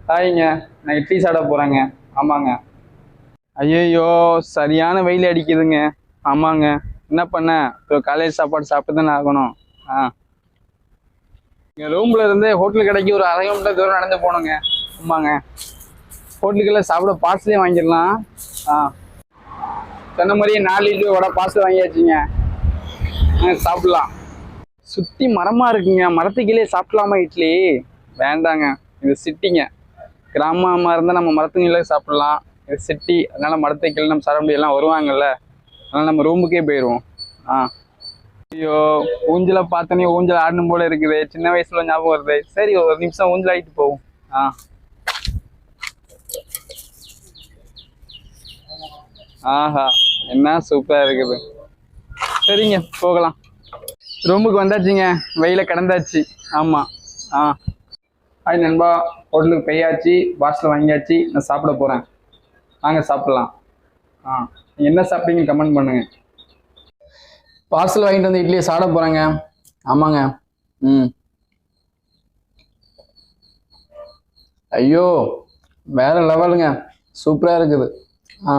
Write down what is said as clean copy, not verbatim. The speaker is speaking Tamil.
ஹாய்ங்க. நான் இட்லி சாப்பிட போகிறேங்க. ஆமாங்க. ஐயையோ, சரியான வெயில் அடிக்குதுங்க. ஆமாங்க. என்ன பண்ண? இப்போ காலையில் சாப்பாடு சாப்பிட்டு தானே ஆகணும். ஆ எங்கள் ரூமில் இருந்து ஹோட்டல் கடைக்கு ஒரு அரை கிலோமீட்டர் தூரம் நடந்து போகணுங்க. ஆமாங்க. ஹோட்டலுக்கெல்லாம் சாப்பிட பார்சலே வாங்கிடலாம். ஆ சொன்ன மாதிரியே 4 இட்லி வடை பார்சல் வாங்கியாச்சுங்க. சாப்பிடலாம். சுற்றி மரமாக இருக்குங்க. மரத்துக்கு கீழே சாப்பிடலாமா இட்லி? வேண்டாங்க. இது சிட்டிங்க. கிராமமாக இருந்தால் நம்ம மரத்துங்களே சாப்பிடலாம். இது சிட்டி, அதனால மரத்துக்கு கீழே நம்ம சாப்பிட முடியலாம், வருவாங்கல்ல. அதனால நம்ம ரூமுக்கே போயிடுவோம். ஆ ஐயோ, ஊஞ்சலை பார்த்தோன்னே ஊஞ்சல் ஆடணும் போல இருக்குது. சின்ன வயசுல ஞாபகம் வருது. சரி, ஒரு நிமிஷம் ஊஞ்சல் ஆகிட்டு போவோம். ஆ ஆஹா, என்ன சூப்பராக இருக்குது. சரிங்க, போகலாம். ரூமுக்கு வந்தாச்சுங்க. வெயில கடந்தாச்சு. ஆமாம். ஆ ஹாய் நண்பா. ஹோட்டலுக்கு போயாச்சு, பார்சல் வாங்கியாச்சு. நான் சாப்பிட போகிறேன். வாங்க சாப்பிட்லாம். ஆ நீங்கள் என்ன சாப்பிட்டீங்கன்னு கமெண்ட் பண்ணுங்க. பார்சல் வாங்கிட்டு வந்து இட்லியை சாப்பிட போகிறேங்க. ஆமாங்க. ம் ஐயோ, வேற லெவலுங்க. சூப்பராக இருக்குது. ஆ